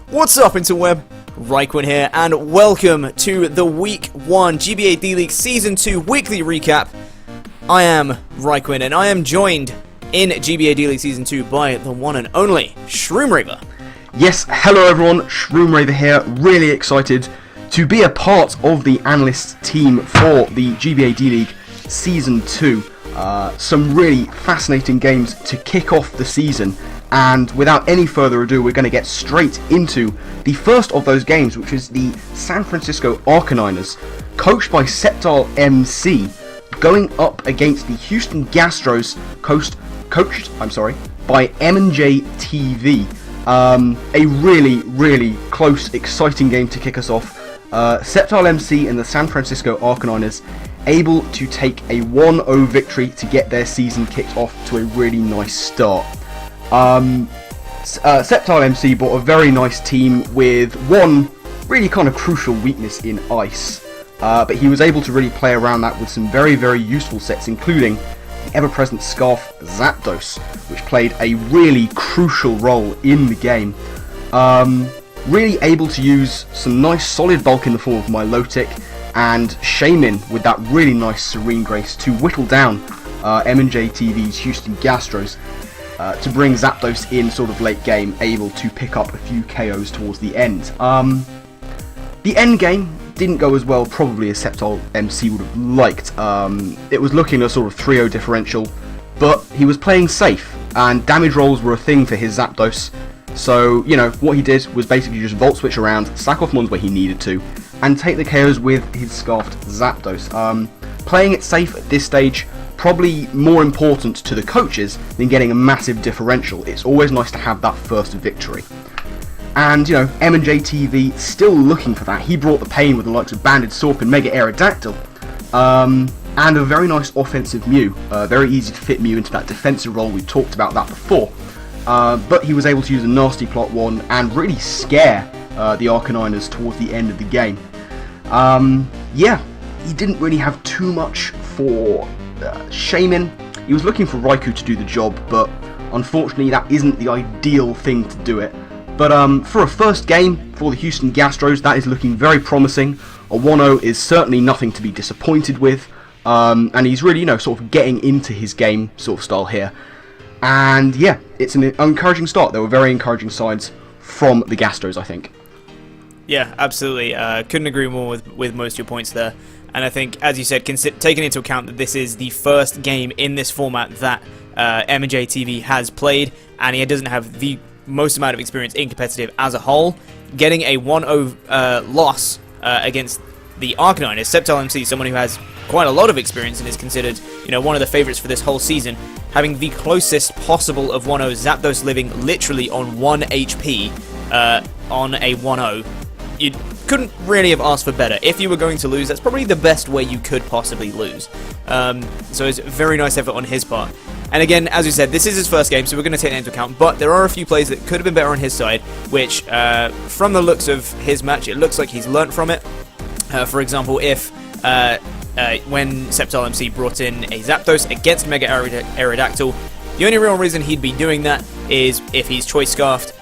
What's up, interweb? RhyQuinn here, and welcome to the Week 1 GBA D-League Season 2 weekly recap. I am RhyQuinn, and I am joined in GBA D-League Season 2 by the one and only Shroomraver. Yes, hello everyone, Shroomraver here, really excited to be a part of the analyst team for the GBA D-League Season 2. Some really fascinating games to kick off the season, and without any further ado, we're going to get straight into the first of those games, which is the San Francisco Arcaniners, coached by Septile MC, going up against the Houston Gastros, coached by M&J TV. A really close, exciting game to kick us off. Septile MC and the San Francisco Arcaniners able to take a 1-0 victory to get their season kicked off to a really nice start. Septile MC brought a very nice team with one really kind of crucial weakness in ice, but he was able to really play around that with some very useful sets, including the ever-present Scarf Zapdos, which played a really crucial role in the game. Really able to use some nice solid bulk in the form of Milotic and Shaman with that really nice Serene Grace to whittle down M&J TV's Houston Gastros to bring Zapdos in sort of late game, able to pick up a few KOs towards the end. The end game didn't go as well probably as Septile MC would have liked. It was looking a sort of 3-0 differential, but he was playing safe, and damage rolls were a thing for his Zapdos. So, you know, what he did was basically just Volt Switch around, sack off mons where he needed to, and take the KOs with his Scarfed Zapdos. Playing it safe at this stage, probably more important to the coaches than getting a massive differential. It's always nice to have that first victory. And, you know, M&J TV still looking for that. He brought the pain with the likes of Banded Sorp and Mega Aerodactyl. And a very nice offensive Mew. Very easy to fit Mew into that defensive role. We've talked about that before. But he was able to use a nasty plot one and really scare the Arcaniners towards the end of the game. Yeah, he didn't really have too much for Shaman. He was looking for Raikou to do the job, but unfortunately that isn't the ideal thing to do it. But for a first game for the Houston Gastros, that is looking very promising. A 1-0 is certainly nothing to be disappointed with, and he's really, you know, sort of getting into his game sort of style here. And yeah, it's an encouraging start. There were very encouraging signs from the Gastros, I think. Yeah, absolutely. Couldn't agree more with most of your points there. And I think, as you said, taking into account that this is the first game in this format that M&J TV has played, and he doesn't have the most amount of experience in competitive as a whole, getting a 1-0 loss against the Arcaniners, Septile MC, someone who has quite a lot of experience and is considered, you know, one of the favourites for this whole season, having the closest possible of 1-0, Zapdos living literally on 1 HP on a 1-0. You couldn't really have asked for better. If you were going to lose, that's probably the best way you could possibly lose. So it's a very nice effort on his part. And again, as we said, this is his first game, so we're going to take that into account. But there are a few plays that could have been better on his side, which, from the looks of his match, it looks like he's learnt from it. For example, if when Septile MC brought in a Zapdos against Mega Aerodactyl, the only real reason he'd be doing that is if he's Choice Scarfed,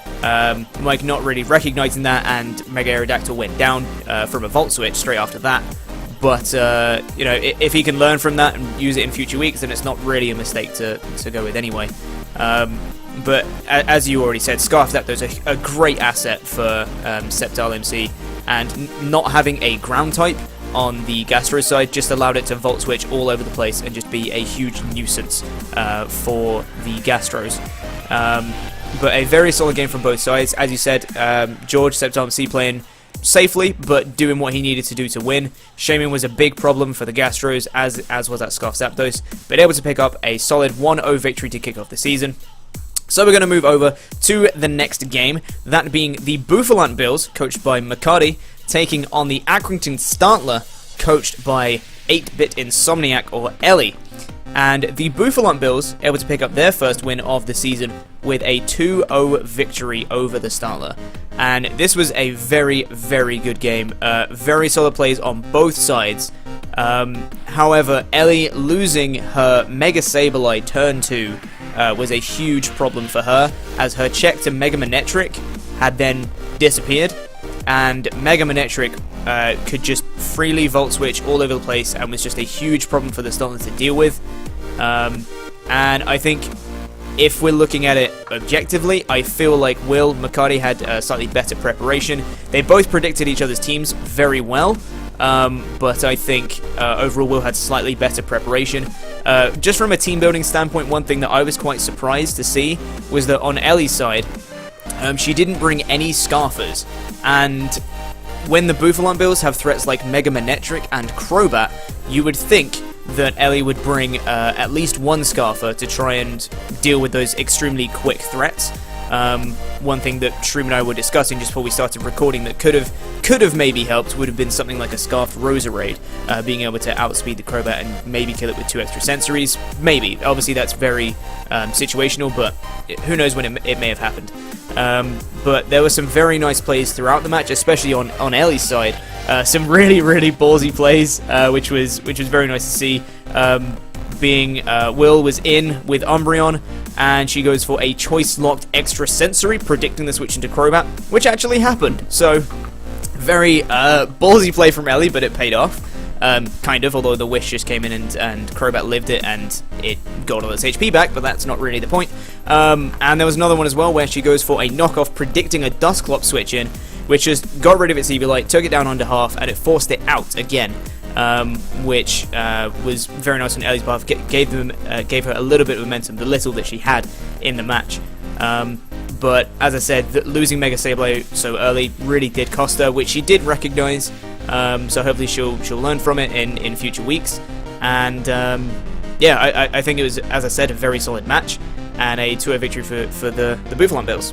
Mike not really recognizing that, and Mega Aerodactyl went down from a Volt Switch straight after that. But, you know, if he can learn from that and use it in future weeks, then it's not really a mistake to go with anyway. But, as you already said, Scarf Zapdos a great asset for Septile MC, and not having a ground type on the Gastro side just allowed it to Volt Switch all over the place and just be a huge nuisance for the Gastros. But a very solid game from both sides. As you said, George, Septile MC playing safely, but doing what he needed to do to win. Shaman was a big problem for the Gastros, as was that Scarf Zapdos, but able to pick up a solid 1-0 victory to kick off the season. So we're going to move over to the next game, that being the Bulant Bills, coached by Makati, taking on the Accrington Starler, coached by 8-Bit Insomniac, or Ellie. And the Bulant Bills able to pick up their first win of the season with a 2-0 victory over the Starler. And this was a very good game. Very solid plays on both sides. However, Ellie losing her Mega Sableye turn 2 was a huge problem for her, as her check to Mega Manectric had then disappeared, and Mega Manectric could just freely Volt Switch all over the place and was just a huge problem for the starler to deal with. And I think if we're looking at it objectively, I feel like Will McCarty had slightly better preparation. They both predicted each other's teams very well, but I think overall Will had slightly better preparation. Just from a team building standpoint, one thing that I was quite surprised to see was that on Ellie's side, she didn't bring any Scarfers, and when the Bulant builds have threats like Mega Manectric and Crobat, you would think that Ellie would bring at least one Scarfer to try and deal with those extremely quick threats. One thing that Shroom and I were discussing just before we started recording that could have maybe helped would have been something like a Scarfed Roserade, being able to outspeed the Crobat and maybe kill it with 2 extra sensories. Maybe. Obviously that's very situational, but who knows when it may have happened. But there were some very nice plays throughout the match, especially on Ellie's side. Some really, really ballsy plays, which was very nice to see. Will was in with Umbreon, and she goes for a choice-locked extra sensory, predicting the switch into Crobat, which actually happened. So, very ballsy play from Ellie, but it paid off. Kind of, although the Wish just came in and Crobat lived it, and it got all its HP back, but that's not really the point. And there was another one as well, where she goes for a knockoff, predicting a Dusclops switch in, which just got rid of its Eviolite, took it down under half, and it forced it out again. Which was very nice on Ellie's behalf, gave her a little bit of momentum, the little that she had in the match. But as I said, losing Mega Sableye so early really did cost her, which she did recognize. So hopefully she'll learn from it in future weeks. And yeah, I think it was, as I said, a very solid match and a 2-0 victory for the Bulant Bills.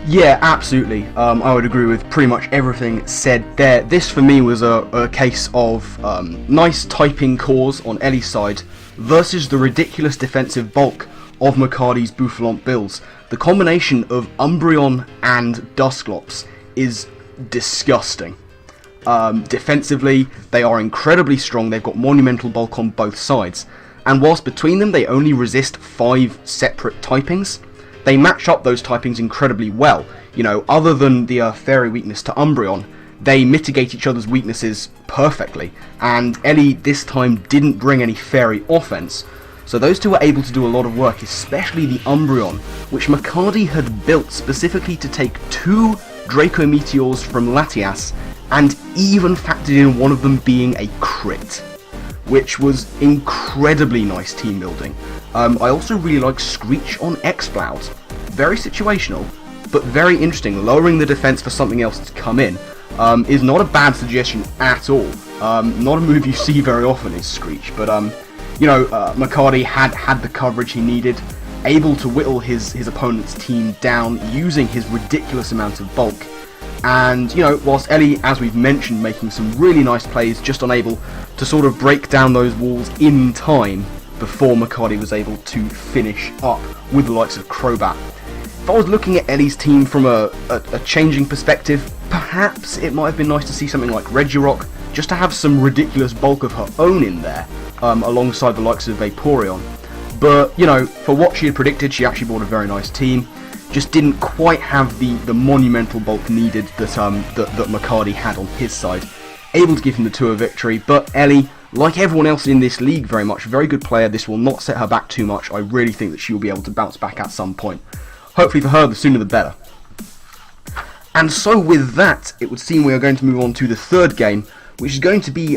Yeah, absolutely. I would agree with pretty much everything said there. This for me was a case of nice typing cores on Ellie's side versus the ridiculous defensive bulk of McCarty's Bulant builds. The combination of Umbreon and Dusclops is disgusting. Defensively, they are incredibly strong. They've got monumental bulk on both sides. And whilst between them they only resist 5 separate typings, they match up those typings incredibly well. You know, other than the fairy weakness to Umbreon, they mitigate each other's weaknesses perfectly. And Ellie this time didn't bring any fairy offense. So those two were able to do a lot of work, especially the Umbreon, which McCarty had built specifically to take 2 Draco Meteors from Latias, and even factored in one of them being a crit, which was incredibly nice team building. I also really like Screech on X-Cloud. Very situational, but very interesting. Lowering the defense for something else to come in is not a bad suggestion at all. Not a move you see very often is Screech, but you know, McCarty had the coverage he needed, able to whittle his opponent's team down using his ridiculous amount of bulk. And, you know, whilst Ellie, as we've mentioned, making some really nice plays, just unable to sort of break down those walls in time before McCarty was able to finish up with the likes of Crobat. If I was looking at Ellie's team from a changing perspective, perhaps it might have been nice to see something like Regirock, just to have some ridiculous bulk of her own in there, alongside the likes of Vaporeon. But, you know, for what she had predicted, she actually brought a very nice team. Just didn't quite have the monumental bulk needed that McCarty had on his side. Able to give him the 2-0 victory, but Ellie, like everyone else in this league very much, very good player. This will not set her back too much. I really think that she will be able to bounce back at some point. Hopefully for her, the sooner the better. And so with that, it would seem we are going to move on to the third game, which is going to be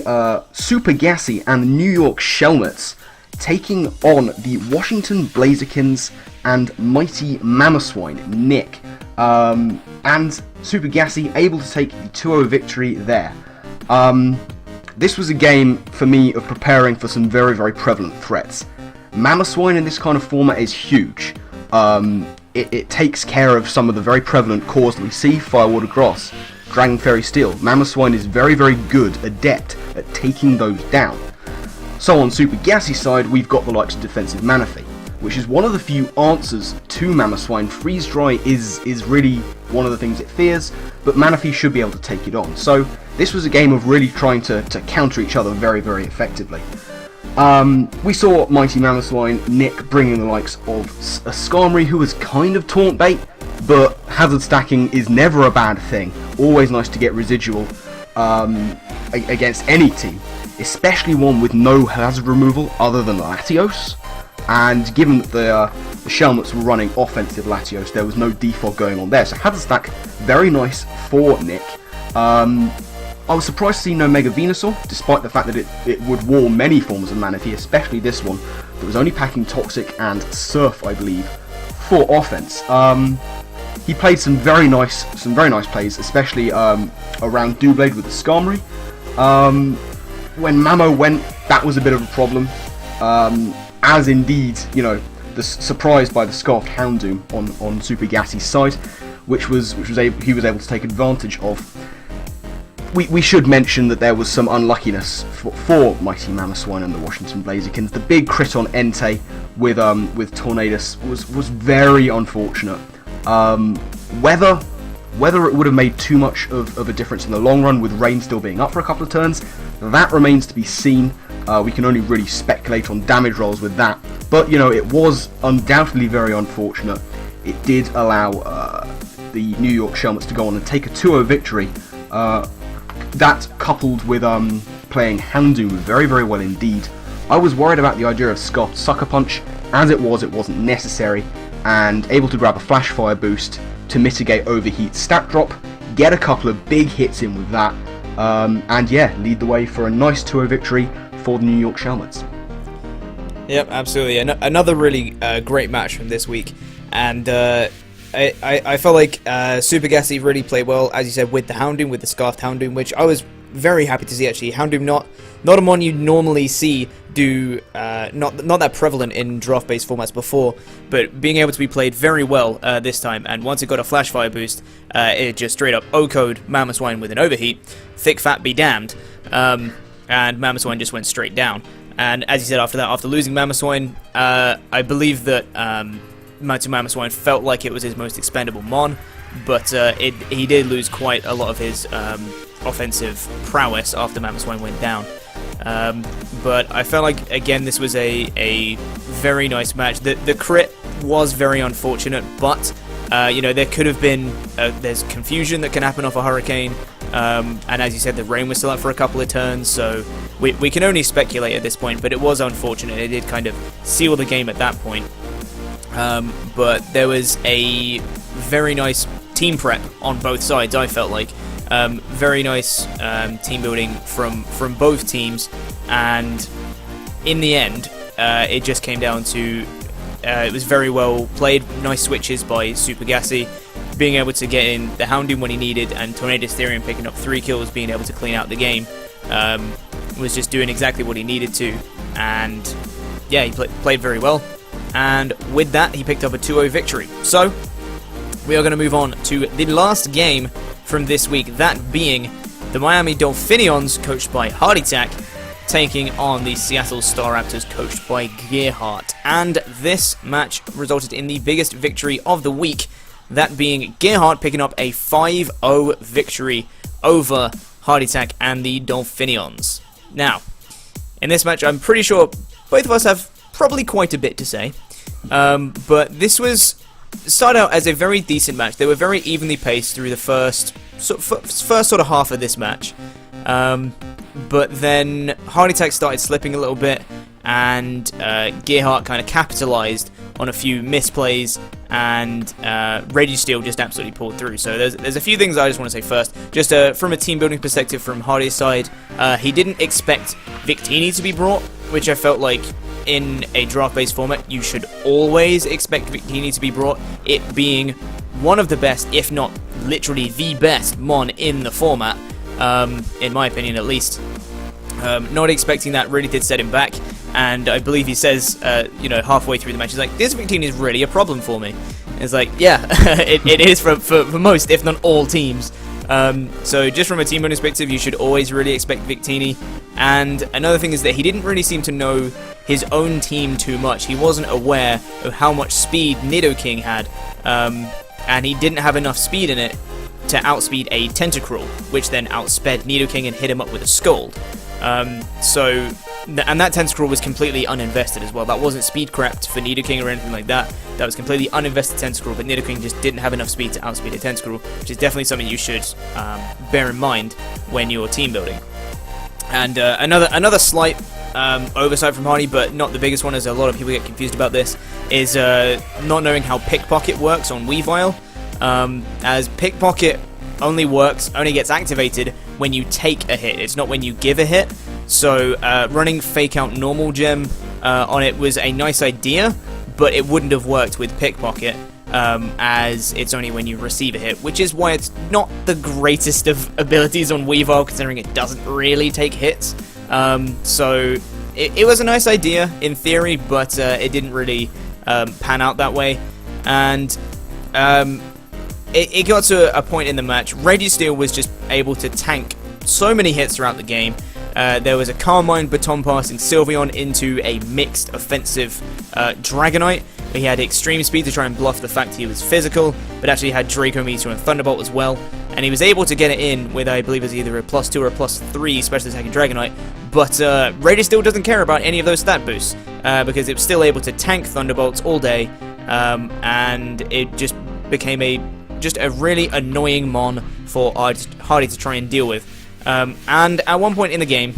Super Gassy and the New York Shelmets taking on the Washington Blazerkins and Mighty Mamoswine, Nick. And Super Gassy able to take the 2-0 victory there. This was a game for me of preparing for some very, very prevalent threats. Mamoswine in this kind of format is huge. It takes care of some of the very prevalent cores that we see, Firewater Gross, Dragon Fairy Steel. Mamoswine is very, very good, adept at taking those down. So on Super Gassy's side, we've got the likes of Defensive Manaphy, which is one of the few answers to Mamoswine. Freeze Dry is really one of the things it fears, but Manaphy should be able to take it on. So this was a game of really trying to counter each other very, very effectively. We saw Mighty Mamoswine, Nick, bringing the likes of a Skarmory, who was kind of taunt bait, but hazard stacking is never a bad thing. Always nice to get residual against any team, especially one with no hazard removal other than Latios. And given that the Shelmets were running offensive Latios, there was no defog going on there. So hazard stack, very nice for Nick. I was surprised to see no Mega Venusaur, despite the fact that it would war many forms of Manaphy, especially this one, that was only packing Toxic and Surf, I believe, for offense. He played some very nice plays, especially around Doublade with the Skarmory. When Mamo went, that was a bit of a problem, as indeed, you know, surprised by the Scarfed Houndoom on Super Gassy's side, which he was able to take advantage of. We should mention that there was some unluckiness for Mighty Mamoswine and the Washington Blazerkins. The big crit on Entei with Tornadus was very unfortunate. Whether it would have made too much of a difference in the long run, with Rain still being up for a couple of turns, that remains to be seen. We can only really speculate on damage rolls with that. But, you know, it was undoubtedly very unfortunate. It did allow the New York Shelmets to go on and take a 2-0 victory. That, coupled with playing Houndoom very, very well indeed. I was worried about the idea of Scarfed Sucker Punch. As it wasn't necessary, and able to grab a Flash Fire boost to mitigate Overheat stat drop, get a couple of big hits in with that, and yeah, lead the way for a nice 2-0 victory for the New York Shelmets. Yep, absolutely. Another really great match from this week, and I felt like Super Gassy really played well, as you said, with the Houndoom, with the Scarfed Houndoom, which I was very happy to see, actually. Houndoom not a mon you normally see do, not that prevalent in draft-based formats before, but being able to be played very well this time, and once it got a Flash Fire boost, it just straight up O-code Mamoswine with an Overheat, thick fat be damned, and Mamoswine just went straight down. And as you said, after that, after losing Mamoswine, I believe that Mighty Mamoswine felt like it was his most expendable mon, but he did lose quite a lot of his offensive prowess after Mamoswine went down. But I felt like, again, this was a very nice match. The crit was very unfortunate, but you know, there could have been there's confusion that can happen off a Hurricane, and as you said, the Rain was still up for a couple of turns, so we can only speculate at this point, but it was unfortunate. It did kind of seal the game at that point. But there was a very nice team prep on both sides, I felt like. Very nice team building from both teams, and in the end, it just came down to it was very well played. Nice switches by Super Gassy, being able to get in the Houndoom when he needed, and Tornadus Therian picking up 3 kills, being able to clean out the game. Was just doing exactly what he needed to, and yeah, he played very well. And with that, he picked up a 2-0 victory. So, we are going to move on to the last game from this week, that being the Miami Dolphinions, coached by HardTac, taking on the Seattle Staraptors, coached by Gearhart. And this match resulted in the biggest victory of the week, that being Gearhart picking up a 5-0 victory over HardTac and the Dolphinions. Now, in this match, I'm pretty sure both of us have probably quite a bit to say, but this started out as a very decent match. They were very evenly paced through the first sort of half of this match, but then HardTac started slipping a little bit, and Gearhart kind of capitalized on a few misplays, and Registeel just absolutely pulled through. So there's a few things I just want to say first. Just from a team building perspective from Hardy's side, he didn't expect Victini to be brought, which I felt like in a draft-based format you should always expect Victini to be brought, it being one of the best, if not literally the best mon in the format, in my opinion at least. Not expecting that really did set him back, and I believe he says, you know, halfway through the match, he's like, this Victini is really a problem for me. And it's like, yeah, it is for most, if not all teams. So just from a team building perspective, you should always really expect Victini. And another thing is that he didn't really seem to know his own team too much. He wasn't aware of how much speed Nidoking had, and he didn't have enough speed in it to outspeed a Tentacruel, which then outsped Nidoking and hit him up with a Scald. So and that tentacruel was completely uninvested as well. That wasn't speed crept for Nidoking or anything like that. That was completely uninvested tentacruel, but Nidoking just didn't have enough speed to outspeed a tentacruel, which is definitely something you should bear in mind when you're team building. And another slight oversight from Hardy, but not the biggest one, as a lot of people get confused about this, is not knowing how Pickpocket works on Weavile, as Pickpocket only gets activated when you take a hit. It's not when you give a hit. So running Fake Out Normal Gem on it was a nice idea, but it wouldn't have worked with Pickpocket, as it's only when you receive a hit, which is why it's not the greatest of abilities on Weavile, considering it doesn't really take hits. So it was a nice idea in theory, but it didn't really pan out that way. And it got to a point in the match, Registeel was just able to tank so many hits throughout the game. There was a Carmine baton passing Sylveon into a mixed offensive Dragonite. He had extreme speed to try and bluff the fact he was physical, but actually had Draco Meteor and Thunderbolt as well. And he was able to get it in with, I believe it was either a +2 or a +3 special attacking Dragonite. But Registeel doesn't care about any of those stat boosts, because it was still able to tank Thunderbolts all day, and it just became a really annoying mon for Hardy to try and deal with. And at one point in the game,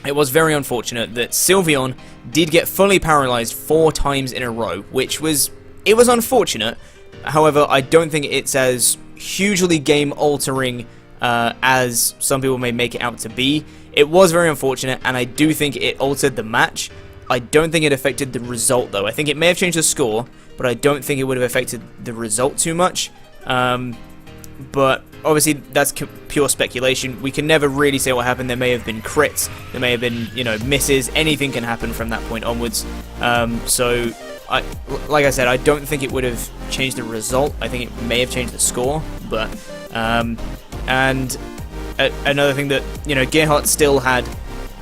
it was very unfortunate that Sylveon did get fully paralyzed 4 times in a row, which was unfortunate. However, I don't think it's as hugely game-altering as some people may make it out to be. It was very unfortunate, and I do think it altered the match. I don't think it affected the result, though. I think it may have changed the score, but I don't think it would have affected the result too much. But obviously that's pure speculation. We can never really say what happened. There may have been crits, there may have been, misses. Anything can happen from that point onwards. So, like I said, I don't think it would have changed the result. I think it may have changed the score. But and another thing that Gerhardt still had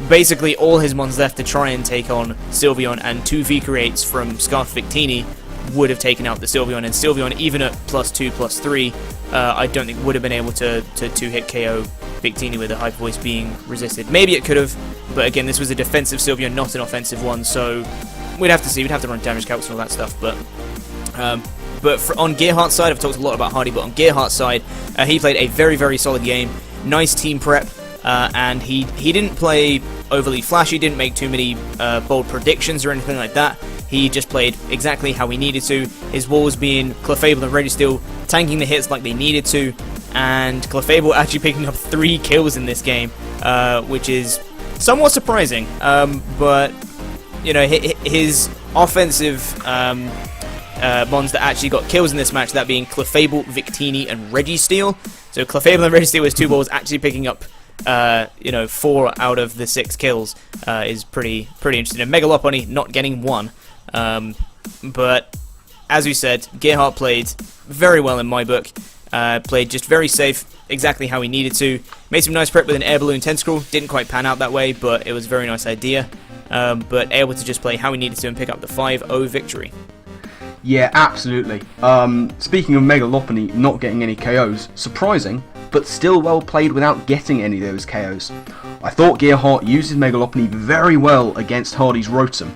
basically all his mons left to try and take on Sylveon, and 2 V-Creates from Scarf Victini would have taken out the Sylveon, and Sylveon, even at +2, +3, I don't think would have been able to 2-hit KO Victini with a Hyper Voice being resisted. Maybe it could have, but again, this was a defensive Sylveon, not an offensive one, so we'd have to see. We'd have to run damage calcs and all that stuff, but on Gerhardt's side, I've talked a lot about Hardy, but on Gerhardt's side, he played a very, very solid game, nice team prep, and he didn't play overly flashy, didn't make too many bold predictions or anything like that. He just played exactly how he needed to. His walls being Clefable and Registeel tanking the hits like they needed to, and Clefable actually picking up 3 kills in this game, which is somewhat surprising. But his offensive mons that actually got kills in this match, that being Clefable, Victini, and Registeel. So Clefable and Registeel with 2 balls actually picking up 4 out of the 6 kills is pretty interesting. And Megalopony not getting 1. But as we said, Gerhardt played very well in my book. Played just very safe, exactly how he needed to. Made some nice prep with an Air Balloon Tentacruel. Didn't quite pan out that way, but it was a very nice idea. But able to just play how he needed to and pick up the 5-0 victory. Yeah, absolutely. Speaking of Megalopony not getting any KOs, surprising, but still well played without getting any of those KOs. I thought Gerhardt used his Megalopony very well against Hardy's Rotom,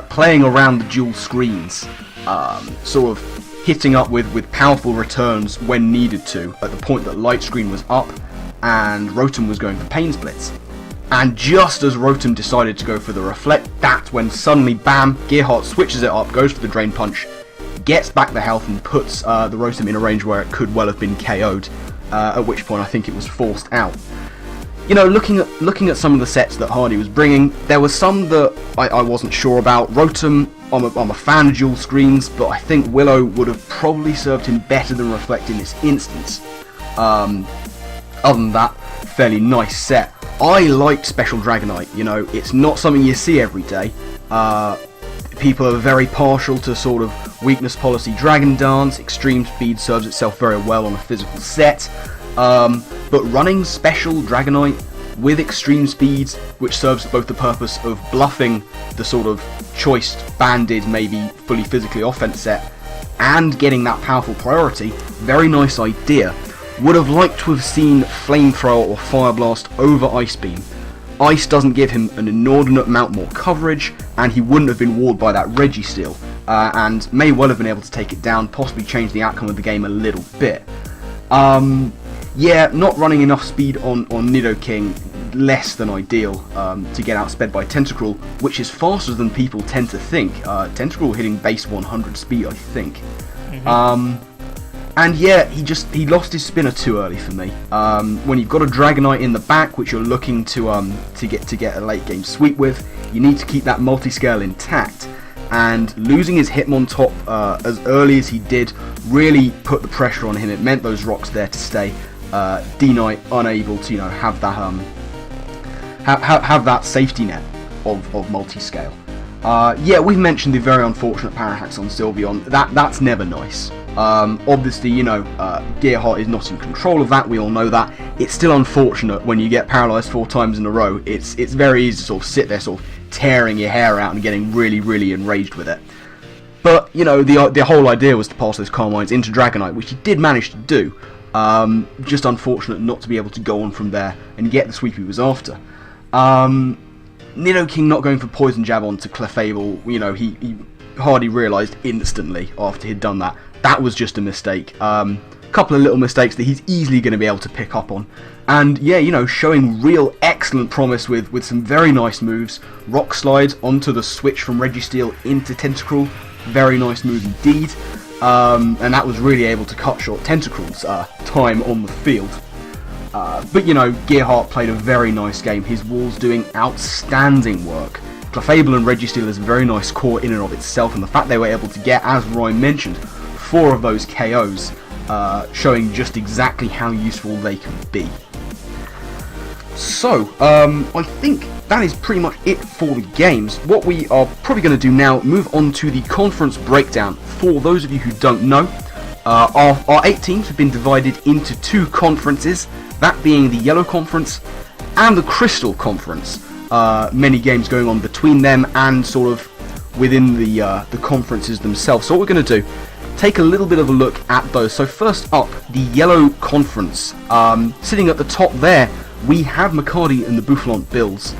playing around the dual screens, sort of hitting up with powerful returns when needed to, at the point that Light Screen was up and Rotom was going for Pain Splits. And just as Rotom decided to go for the Reflect, that's when suddenly, bam, Gerhardt switches it up, goes for the Drain Punch, gets back the health and puts the Rotom in a range where it could well have been KO'd, at which point I think it was forced out. Looking at some of the sets that Hardy was bringing, there were some that I wasn't sure about. Rotom, I'm a fan of dual screens, but I think Willow would have probably served him better than Reflect in this instance. Other than that, fairly nice set. I liked Special Dragonite, it's not something you see every day. People are very partial to sort of weakness policy Dragon Dance. Extreme Speed serves itself very well on a physical set. But running Special Dragonite with Extreme Speeds, which serves both the purpose of bluffing the sort of choiced, banded, maybe fully physically offense set, and getting that powerful priority, very nice idea. Would have liked to have seen Flamethrower or Fire Blast over Ice Beam. Ice doesn't give him an inordinate amount more coverage, and he wouldn't have been walled by that Registeel, and may well have been able to take it down, possibly change the outcome of the game a little bit. Yeah, not running enough speed on Nidoking, less than ideal to get outsped by Tentacruel, which is faster than people tend to think. Tentacruel hitting base 100 speed, I think. And yeah, he lost his spinner too early for me. When you've got a Dragonite in the back, which you're looking to get a late game sweep with, you need to keep that multi-scale intact. And losing his Hitmontop as early as he did really put the pressure on him. It meant those rocks there to stay. D-Knight unable to have that safety net of multi-scale. Yeah, we've mentioned the very unfortunate Parahacks on Sylveon. That's never nice. Obviously, Gearhart is not in control of that, we all know that. It's still unfortunate when you get paralysed 4 times in a row. It's very easy to sort of sit there sort of tearing your hair out and getting really, really enraged with it. But, the whole idea was to pass those Carmines into Dragonite, which he did manage to do. Just unfortunate not to be able to go on from there and get the sweep he was after. Nidoking not going for Poison Jab onto Clefable, he hardly realised instantly after he'd done that. That was just a mistake. Couple of little mistakes that he's easily going to be able to pick up on. And yeah, showing real excellent promise with some very nice moves. Rock Slide onto the switch from Registeel into Tentacruel. Very nice move indeed. And that was really able to cut short Tentacruel's time on the field. But Gearhart played a very nice game. His walls doing outstanding work. Clefable and Registeel is a very nice core in and of itself, and the fact they were able to get, as Ryan mentioned, 4 of those KOs, showing just exactly how useful they can be. So, I think that is pretty much it for the games. What we are probably going to do now, move on to the conference breakdown. For those of you who don't know, our 8 teams have been divided into 2 conferences, that being the Yellow Conference and the Crystal Conference. Many games going on between them and sort of within the conferences themselves. So what we're going to do, take a little bit of a look at those. So first up, the Yellow Conference. Sitting at the top there, we have Makadi and the Bulant Bills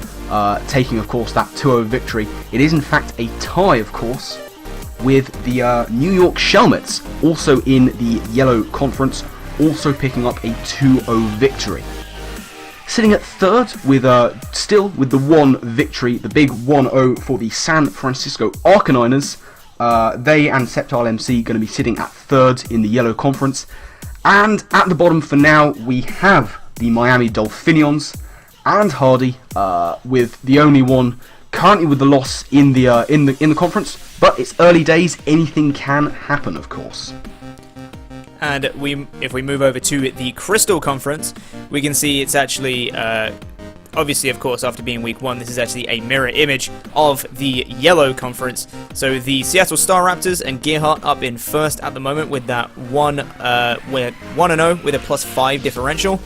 taking, of course, that 2-0 victory. It is, in fact, a tie, of course, with the New York Shelmets, also in the Yellow Conference, also picking up a 2-0 victory. Sitting at third, with still with the 1 victory, the big 1-0 for the San Francisco Arcaniners. They and Sceptile MC going to be sitting at third in the Yellow Conference. And at the bottom for now, we have the Miami Dolphinions and Hardy, with the only one currently with the loss in the conference. But it's early days; anything can happen, of course. And if we move over to the Crystal Conference, we can see it's actually, obviously, of course, after being week 1, this is actually a mirror image of the Yellow Conference. So the Seattle Star Raptors and Gearhart up in first at the moment with that 1-0 with a +5 differential.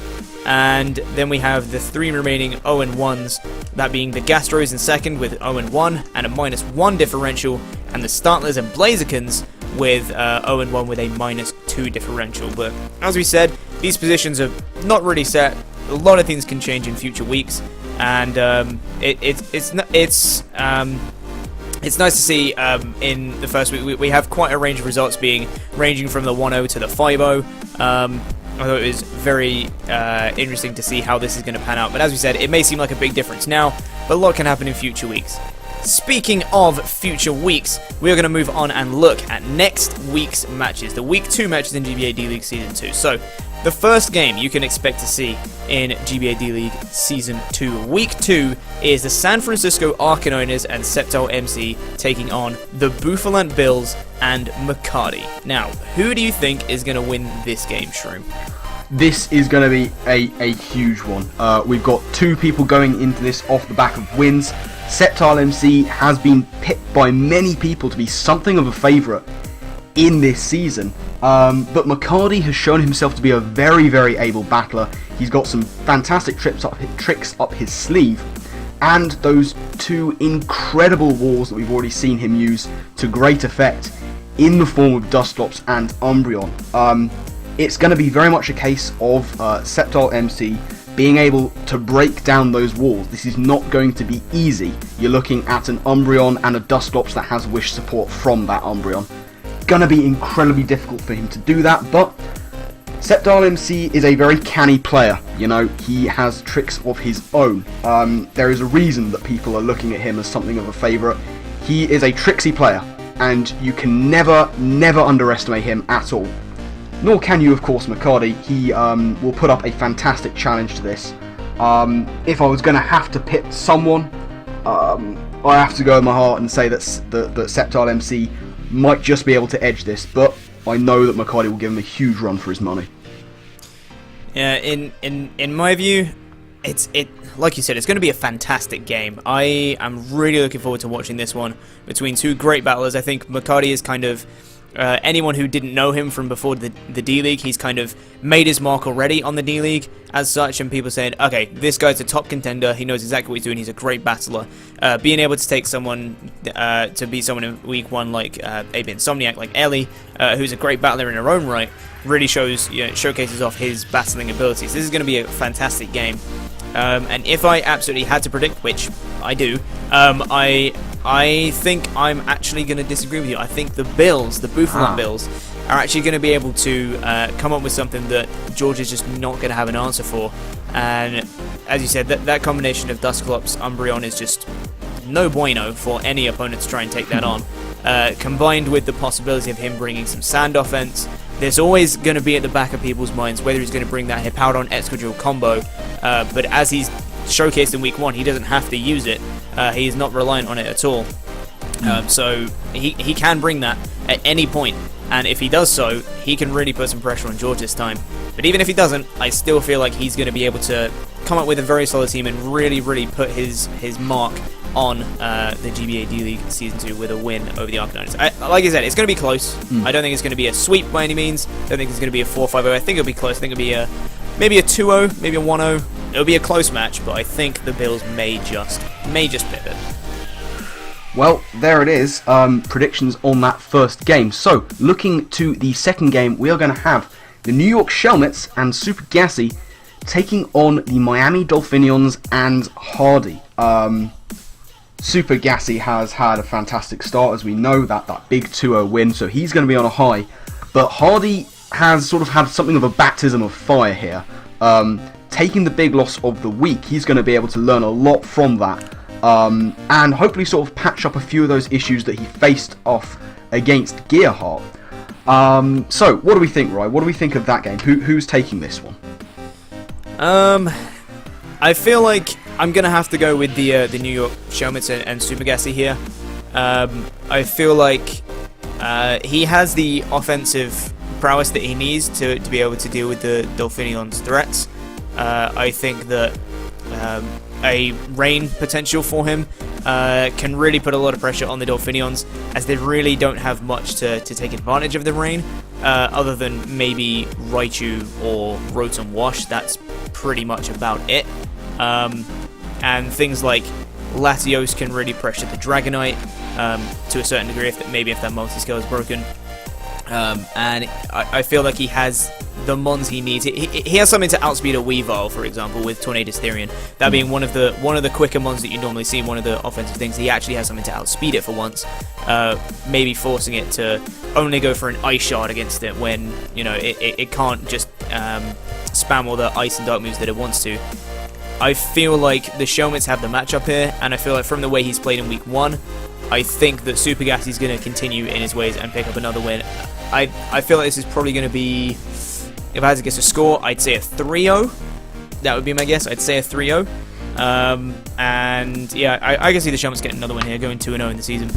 And then we have the 3 remaining 0-1s, that being the Gastros in second with 0-1 and a -1 differential, and the Startlers and Blazerkins with 0-1 with a -2 differential. But as we said, these positions are not really set. A lot of things can change in future weeks, and it's nice to see in the first week we have quite a range of results ranging from the 1-0 to the 5-0. I thought it was very interesting to see how this is going to pan out. But as we said, it may seem like a big difference now, but a lot can happen in future weeks. Speaking of future weeks, we are going to move on and look at next week's matches, the Week 2 matches in GBA D-League Season 2. So, the first game you can expect to see in GBA D-League Season 2, Week 2, is the San Francisco Arcaniners and Sceptile MC taking on the Bulant Bills and Makadi. Now, who do you think is going to win this game, Shroom? This is going to be a huge one. We've got 2 people going into this off the back of wins. Sceptile MC has been picked by many people to be something of a favourite in this season, but Makadi has shown himself to be a very, very able battler. He's got some fantastic tricks up his sleeve, and those 2 incredible walls that we've already seen him use to great effect in the form of Dusclops and Umbreon. It's going to be very much a case of Sceptile MC being able to break down those walls. This is not going to be easy. You're looking at an Umbreon and a Dusclops that has Wish support from that Umbreon. Gonna be incredibly difficult for him to do that, but Sceptile MC is a very canny player. You know, he has tricks of his own. There is a reason that people are looking at him as something of a favourite. He is a tricksy player, and you can never underestimate him at all. Nor can you, of course, Makadi. He will put up a fantastic challenge to this. If I was going to have to pick someone, I have to go in my heart and say that Sceptile MC might just be able to edge this, but I know that Makadi will give him a huge run for his money. Yeah, in my view, it's like you said, it's going to be a fantastic game. I am really looking forward to watching this one between two great battlers. I think Makadi is kind of anyone who didn't know him from before the D-League, he's kind of made his mark already on the D-League as such, and people saying, okay, this guy's a top contender, he knows exactly what he's doing, he's a great battler. Being able to take someone, to beat someone in week 1 like AB Insomniac, like Ellie, who's a great battler in her own right, really showcases off his battling abilities. This is going to be a fantastic game. And if I absolutely had to predict, which I do, I think I'm actually going to disagree with you. I think the Bulant Bills, are actually going to be able to come up with something that George is just not going to have an answer for. And as you said, that combination of Dusclops, Umbreon is just no bueno for any opponent to try and take that on. Combined with the possibility of him bringing some sand offense, there's always going to be at the back of people's minds whether he's going to bring that Hippowdon Excadrill combo, but as he's showcased in week 1, he doesn't have to use it. He is not reliant on it at all. So he can bring that at any point, and if he does so, he can really put some pressure on George this time. But even if he doesn't, I still feel like he's going to be able to come up with a very solid team and really put his mark on the GBA D-League Season 2 with a win over the Arcanines. Like I said, it's going to be close. I don't think it's going to be a sweep by any means. I don't think it's going to be a 4-5-0. I think it'll be close. I think it'll be maybe a 2-0, maybe a 1-0. It'll be a close match, but I think the Bills may just pivot. Well, there it is. Predictions on that first game. So, looking to the second game, we are going to have the New York Shelmets and Super Gassy taking on the Miami Dolphinions and Hardy. Super Gassy has had a fantastic start, as we know, that big 2-0 win, so he's going to be on a high. But Hardy has sort of had something of a baptism of fire here. Taking the big loss of the week, he's going to be able to learn a lot from that. And hopefully sort of patch up a few of those issues that he faced off against Gearheart. So, what do we think, Rye? What do we think of that game? Who's taking this one? I feel like I'm going to have to go with the New York Shelmets and Super Gassy here. I feel like he has the offensive prowess that he needs to be able to deal with the Dolphinion's threats. I think that a rain potential for him can really put a lot of pressure on the Dolphinions, as they really don't have much to take advantage of the rain, other than maybe Raichu or Rotom Wash. That's pretty much about it. And things like Latios can really pressure the Dragonite to a certain degree, if that multi-scale is broken. And I feel like he has the mons he needs. He has something to outspeed a Weavile, for example, with Tornadus Therian. That being one of the quicker mons that you normally see, one of the offensive things. He actually has something to outspeed it for once, maybe forcing it to only go for an Ice Shard against it when it can't just spam all the Ice and Dark moves that it wants to. I feel like the Shelmets have the matchup here, and I feel like from the way he's played in week 1, I think that Super Gassy is going to continue in his ways and pick up another win. I feel like this is probably going to be, if I had to guess a score, I'd say a 3-0. That would be my guess. I'd say a 3-0. And yeah, I can see the Shelmets getting another win here, going 2-0 in the season.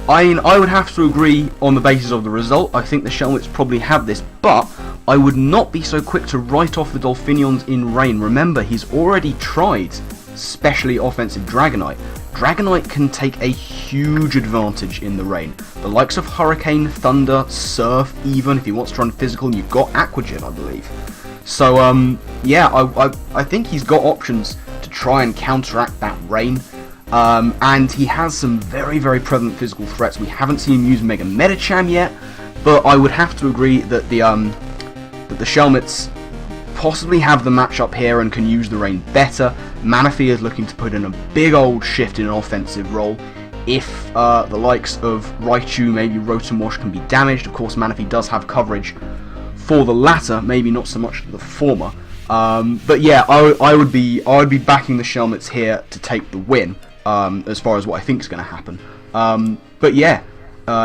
I would have to agree on the basis of the result. I think the Shelmets probably have this, but I would not be so quick to write off the Dolphinions in rain. Remember, he's already tried specially offensive Dragonite. Dragonite can take a huge advantage in the rain. The likes of Hurricane, Thunder, Surf, even if he wants to run physical, and you've got Aqua Gym, I believe. So, yeah, I think he's got options to try and counteract that rain. And he has some very prevalent physical threats. We haven't seen him use Mega Medicham yet, but I would have to agree that the Shelmets possibly have the matchup here and can use the rain better. Manaphy is looking to put in a big old shift in an offensive role. If the likes of Raichu, maybe Rotom can be damaged, of course Manaphy does have coverage for the latter, maybe not so much the former. But yeah, I would be backing the Shelmets here to take the win, as far as what I think is going to happen. But yeah,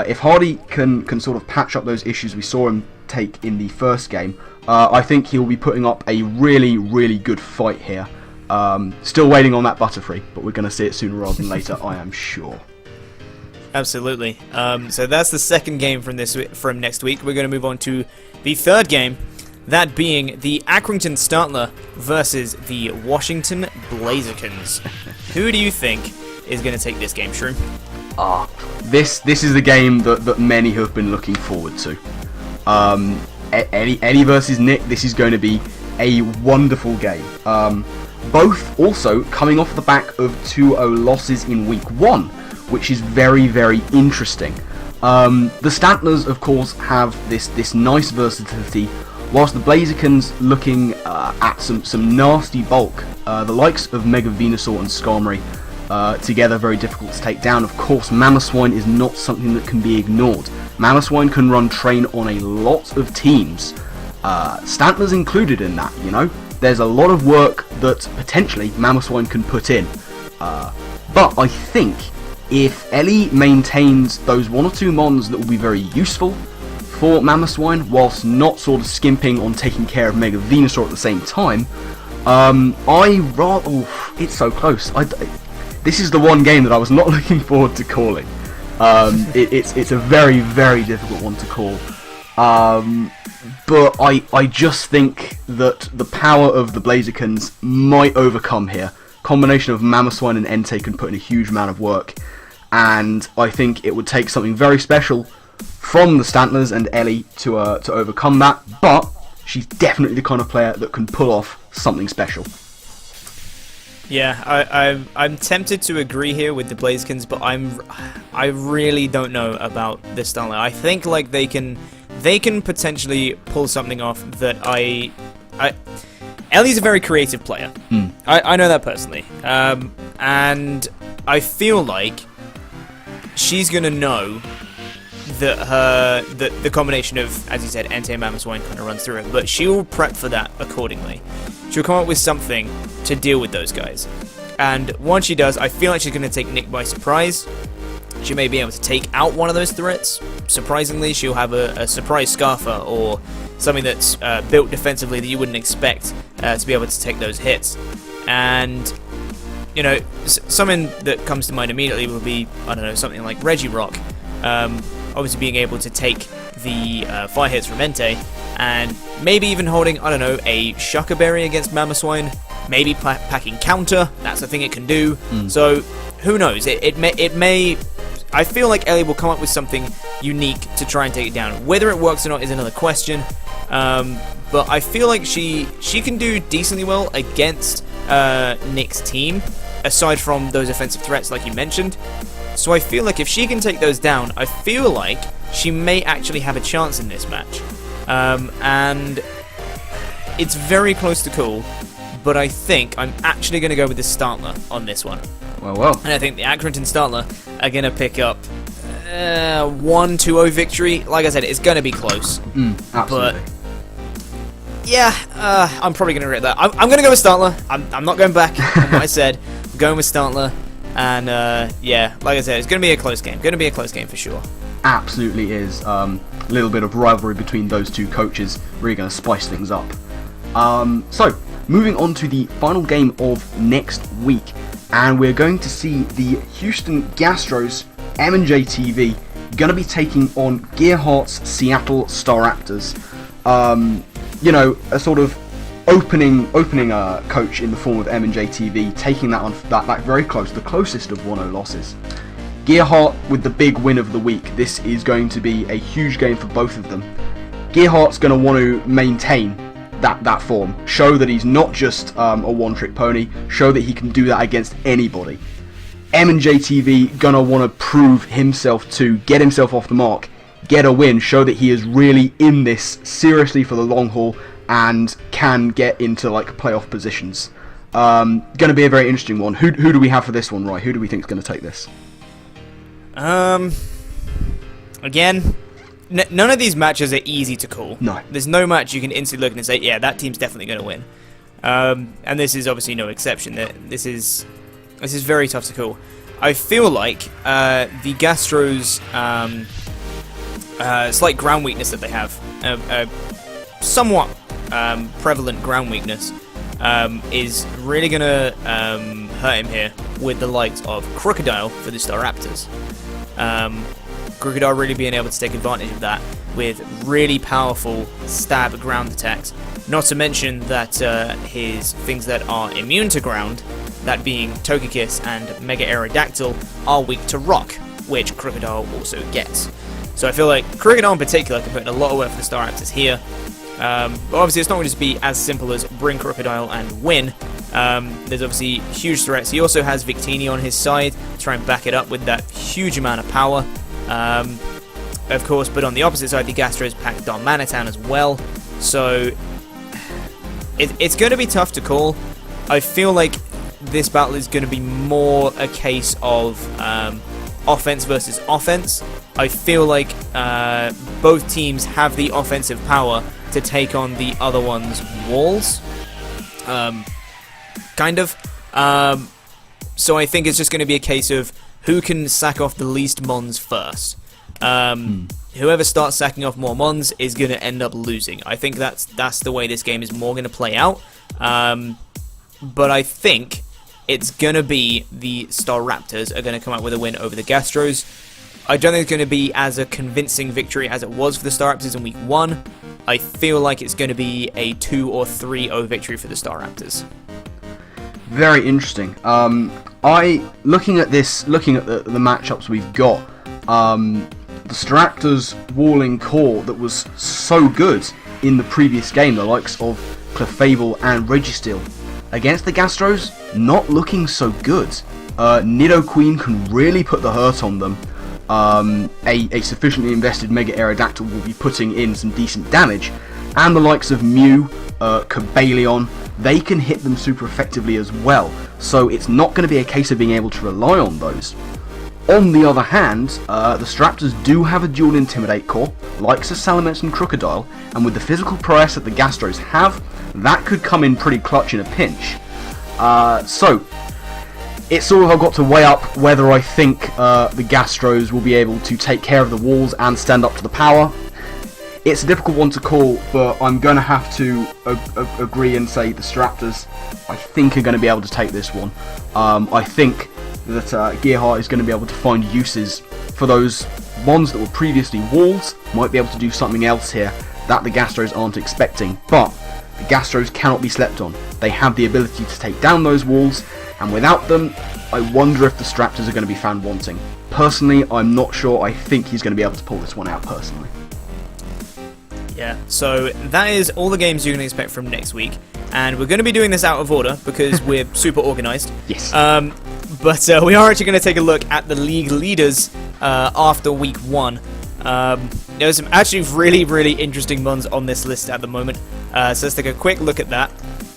if Hardy can sort of patch up those issues we saw him take in the first game, I think he'll be putting up a really, really good fight here. Still waiting on that Butterfree, but we're going to see it sooner rather than later, I am sure. Absolutely. So that's the second game from next week. We're going to move on to the third game, that being the Accrington Startler versus the Washington Blazerkins. Who do you think is going to take this game, Shroom? This is the game that many have been looking forward to. Ellie versus Nick, this is going to be a wonderful game. Both also coming off the back of 2-0 losses in week 1, which is very, very interesting. The Stantlers, of course, have this nice versatility, whilst the Blazerkins looking at some nasty bulk. The likes of Mega Venusaur and Skarmory together very difficult to take down. Of course, Mamoswine is not something that can be ignored. Mamoswine can run train on a lot of teams, Stantlers included in that, you know. There's a lot of work that potentially Mamoswine can put in. But I think if Ellie maintains those 1 or 2 mons that will be very useful for Mamoswine, whilst not sort of skimping on taking care of Mega Venusaur at the same time, it's so close. This is the one game that I was not looking forward to calling. It's a very, very difficult one to call. But I just think that the power of the Blazerkins might overcome here. Combination of Mamoswine and Entei can put in a huge amount of work, and I think it would take something very special from the Stantlers and Ellie to overcome that, but she's definitely the kind of player that can pull off something special. Yeah, I'm tempted to agree here with the Blazerkins, but I really don't know about this Starler. I think like they can potentially pull something off that Ellie's a very creative player. I know that personally, and I feel like she's gonna know that the combination of, as you said, Entei and Mamoswine kind of runs through it, but she will prep for that accordingly. She'll come up with something to deal with those guys, and once she does, I feel like she's going to take Nick by surprise. She may be able to take out one of those threats. Surprisingly, she'll have a surprise Scarfer or something that's built defensively that you wouldn't expect to be able to take those hits. And, you know, something that comes to mind immediately would be, I don't know, something like Regirock. Obviously being able to take the fire hits from Entei, and maybe even holding, I don't know, a Shucker Berry against Mamoswine, maybe packing counter, that's the thing it can do. So, who knows, it may, I feel like Ellie will come up with something unique to try and take it down. Whether it works or not is another question, but I feel like she can do decently well against Nick's team, aside from those offensive threats like you mentioned. So I feel like if she can take those down, I feel like she may actually have a chance in this match. And it's very close to call, but I think I'm actually going to go with the Startler on this one. Well. And I think the Accrington Startler are going to pick up 1-2-0 victory. Like I said, it's going to be close. Absolutely. But yeah, I'm probably going to regret that. I'm going to go with Startler. I'm not going back on what I said. I'm going with Startler. And yeah, like I said, it's going to be a close game. Going to be a close game for sure. Absolutely is. A little bit of rivalry between those two coaches, really going to spice things up. So, moving on to the final game of next week, and we're going to see the Houston Gastros M&J TV going to be taking on Gearhart's Seattle Staraptors. You know, a sort of opening coach in the form of M&J TV, taking that on that very close, the closest of 1-0 losses. Gearhart with the big win of the week. This is going to be a huge game for both of them. Gearhart's going to want to maintain that form, show that he's not just a one-trick pony, show that he can do that against anybody. M&J TV going to want to prove himself to get himself off the mark, get a win, show that he is really in this seriously for the long haul, and can get into like playoff positions. Going to be a very interesting one. Who do we have for this one, Rye? Who do we think is going to take this? Again, none of these matches are easy to call. No. There's no match you can instantly look and say, yeah, that team's definitely going to win. And this is obviously no exception. This is very tough to call. I feel like the Gastro's slight ground weakness that they have, a somewhat prevalent ground weakness, is really going to hurt him here with the likes of Crocodile for the Staraptors. Crocodile really being able to take advantage of that with really powerful stab ground attacks. Not to mention that his things that are immune to ground, that being Togekiss and Mega Aerodactyl, are weak to rock, which Crocodile also gets. So I feel like Crocodile in particular can put in a lot of work for the Staraptors here. But obviously it's not going to be as simple as bring Crocodile and win. There's obviously huge threats. He also has Victini on his side to try and back it up with that huge amount of power. Of course, but on the opposite side, the Gastro's packed Darmanitan as well. So it's going to be tough to call. I feel like this battle is going to be more a case of offense versus offense. I feel like both teams have the offensive power to take on the other one's walls. Kind of. So I think it's just going to be a case of who can sack off the least mons first. Whoever starts sacking off more mons is going to end up losing. I think that's the way this game is more going to play out. But I think it's going to be the Staraptors are going to come out with a win over the Gastros. I don't think it's going to be as a convincing victory as it was for the Staraptors in Week 1. I feel like it's going to be a 2 or 3-0 victory for the Staraptors. Very interesting. Looking at the matchups we've got, the Staraptors walling core that was so good in the previous game, the likes of Clefable and Registeel, against the Gastros, not looking so good. Nidoqueen can really put the hurt on them. A sufficiently invested Mega Aerodactyl will be putting in some decent damage, and the likes of Mew, Cobalion, they can hit them super effectively as well, so it's not going to be a case of being able to rely on those. On the other hand, the Staraptors do have a dual Intimidate core, like Salamence and Crocodile, and with the physical prowess that the Gastros have, that could come in pretty clutch in a pinch. So, it's sort of I've got to weigh up whether I think the Gastros will be able to take care of the walls and stand up to the power. It's a difficult one to call, but I'm going to have to agree and say the Staraptors, I think, are going to be able to take this one. I think that Gearheart is going to be able to find uses for those ones that were previously walls, might be able to do something else here that the Gastros aren't expecting, but the Gastros cannot be slept on. They have the ability to take down those walls, and without them, I wonder if the Staraptors are going to be found wanting. Personally, I'm not sure. I think he's going to be able to pull this one out personally. Yeah, so that is all the games you can expect from next week, and we're going to be doing this out of order because we're super organised. Yes. But we are actually going to take a look at the league leaders after Week 1. There's some actually really interesting mons on this list at the moment, so let's take a quick look at that.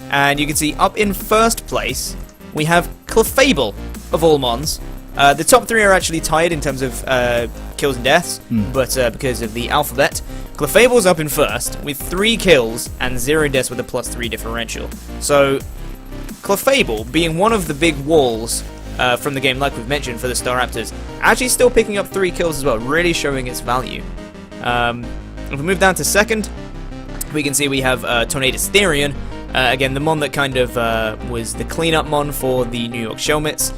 And you can see up in first place, we have Clefable, of all mons. The top 3 are actually tied in terms of kills and deaths, but because of the alphabet, Clefable's up in first with 3 kills and 0 deaths with a +3 differential. So, Clefable, being one of the big walls from the game, like we've mentioned, for the Staraptors, actually still picking up 3 kills as well, really showing its value. If we move down to second, we can see we have Tornadus Therian, again, the mon that kind of was the cleanup mon for the New York Shelmets,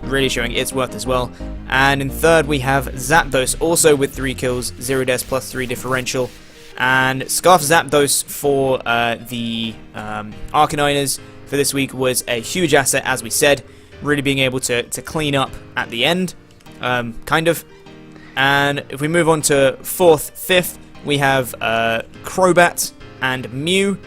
really showing its worth as well. And in third, we have Zapdos, also with 3 kills, 0 deaths, +3 differential. And Scarf Zapdos for the Arcaniners for this week was a huge asset, as we said, really being able to clean up at the end, kind of. And if we move on to fourth, fifth, we have Crobat and Mew,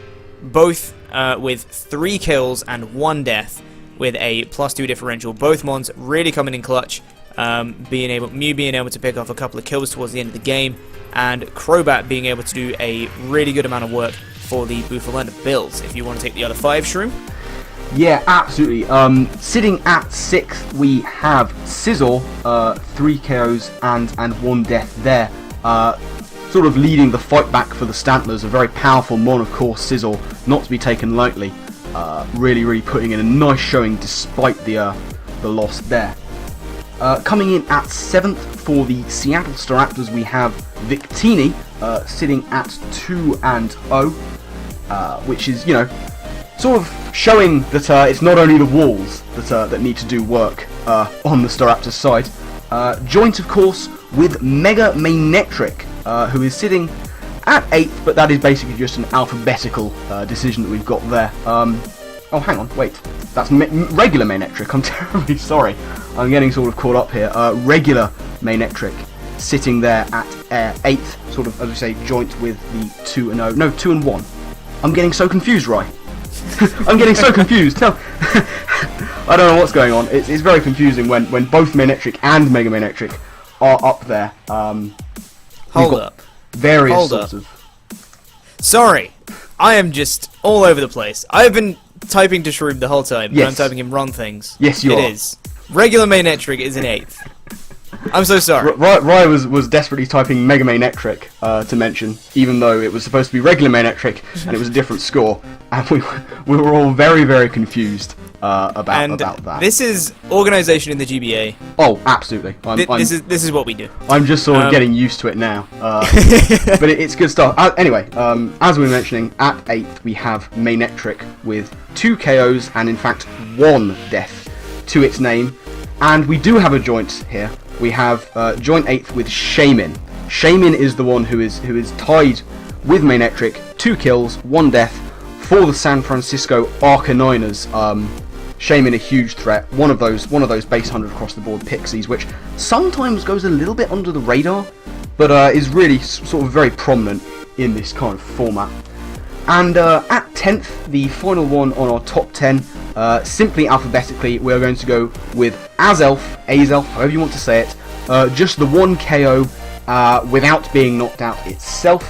both with 3 kills and 1 death, with a +2 differential. Both mons really coming in clutch, Mew being able to pick off a couple of kills towards the end of the game, and Crobat being able to do a really good amount of work for the Bulant builds. If you want to take the other 5, Shroom. Yeah, absolutely. Sitting at 6th, we have Sizzle, 3 KOs and 1 death there. Sort of leading the fight back for the Stantlers, a very powerful mon, of course, Sizzle, not to be taken lightly. Really putting in a nice showing despite the loss there. Coming in at 7th for the Seattle Staraptors, we have Victini, sitting at 2-0, which is, you know, sort of showing that it's not only the walls that need to do work on the Staraptors side. Joint, of course, with Mega Mainetric, who is sitting at 8th, but that is basically just an alphabetical decision that we've got there. Oh, hang on, wait. That's regular Mainetric. I'm terribly sorry. I'm getting sort of caught up here. Regular Mainetric sitting there at 8th, sort of, as we say, joint with the 2-0. No, 2-1. I'm getting so confused, Rye. I'm getting so confused. No. I don't know what's going on. It's very confusing when both Mainetric and Mega Mainetric are up there. Hold up. Various sorts of... Sorry, I am just all over the place. I've been typing to Shroom the whole time, but I'm typing in wrong things. Yes, you are. It is. Regular Mainetric is in 8th. I'm so sorry. Rye was desperately typing Mega Mainetric to mention, even though it was supposed to be regular Mainetric, and it was a different score, and we were all very confused about that. This is organisation in the GBA. Oh, absolutely. This is what we do. I'm just sort of getting used to it now, but it's good stuff. Anyway, as we were mentioning, at 8th we have Mainetric with 2 KOs and in fact 1 death to its name, and we do have a joint here. We have joint 8th with Shaman. Shaman is the one who is tied with Mainetric, 2 kills, 1 death for the San Francisco Arcaniners. Shaman a huge threat, one of those base 100 across the board pixies, which sometimes goes a little bit under the radar, but is really sort of very prominent in this kind of format. And at 10th, the final one on our top 10, simply alphabetically, we are going to go with Azelf, however you want to say it, just the 1 KO without being knocked out itself.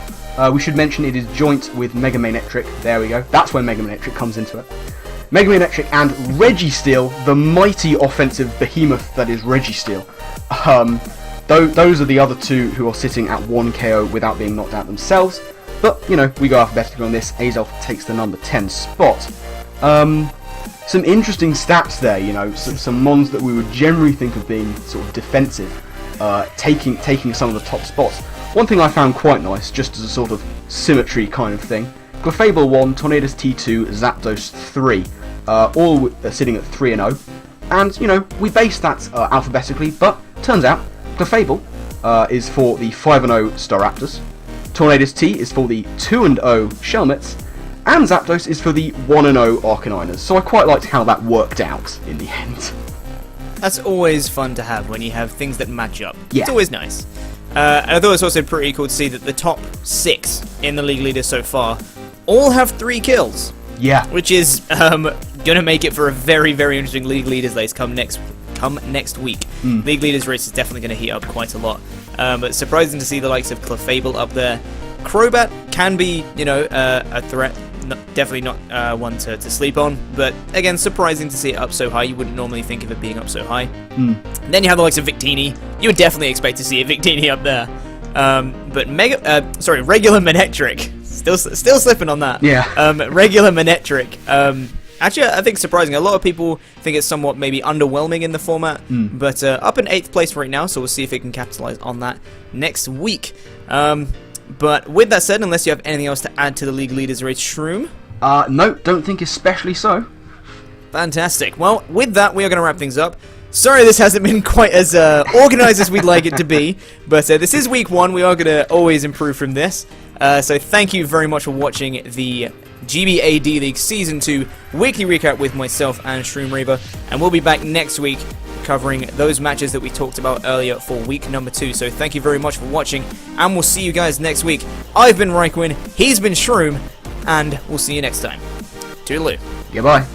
We should mention it is joint with Mega Mainetric. There we go. That's where Mega Mainetric comes into it. Mega Mainetric and Registeel, the mighty offensive behemoth that is Registeel. Those are the other 2 who are sitting at 1 KO without being knocked out themselves. But, you know, we go alphabetically on this. Azelf takes the number 10 spot. Some interesting stats there, you know, some mons that we would generally think of being sort of defensive, taking some of the top spots. One thing I found quite nice, just as a sort of symmetry kind of thing, Clefable 1, Tornadus T2, Zapdos 3, all sitting at 3-0, and, you know, we based that alphabetically, but turns out Clefable is for the 5-0 Staraptors, Tornadus T is for the 2-0 Shelmets, and Zapdos is for the 1-0 Arcaniners, so I quite liked how that worked out in the end. That's always fun to have when you have things that match up. Yeah. It's always nice. And I thought it was also pretty cool to see that the top 6 in the league leaders so far all have 3 kills. Yeah. Which is gonna make it for a very interesting league leaders race come next week. League leaders race is definitely gonna heat up quite a lot. But surprising to see the likes of Clefable up there. Crobat can be, you know, a threat. Definitely not one to sleep on, but again, surprising to see it up so high. You wouldn't normally think of it being up so high. Then you have the likes of Victini. You would definitely expect to see a Victini up there. But regular Mainetric. Still slipping on that. Yeah. Regular Mainetric. Actually, I think surprising. A lot of people think it's somewhat maybe underwhelming in the format, but up in 8th place right now, so we'll see if it can capitalize on that next week. But with that said, unless you have anything else to add to the league leaders race, Shroom? No, don't think especially so. Fantastic. Well, with that, we are going to wrap things up. Sorry this hasn't been quite as organized as we'd like it to be, but this is week 1. We are going to always improve from this. So thank you very much for watching the GBA D-League Season 2 weekly recap with myself and Shroomraver, and we'll be back next week covering those matches that we talked about earlier for week number 2. So thank you very much for watching, and we'll see you guys next week. I've been RhyQuinn, he's been Shroom, and we'll see you next time. Toodaloo. Goodbye.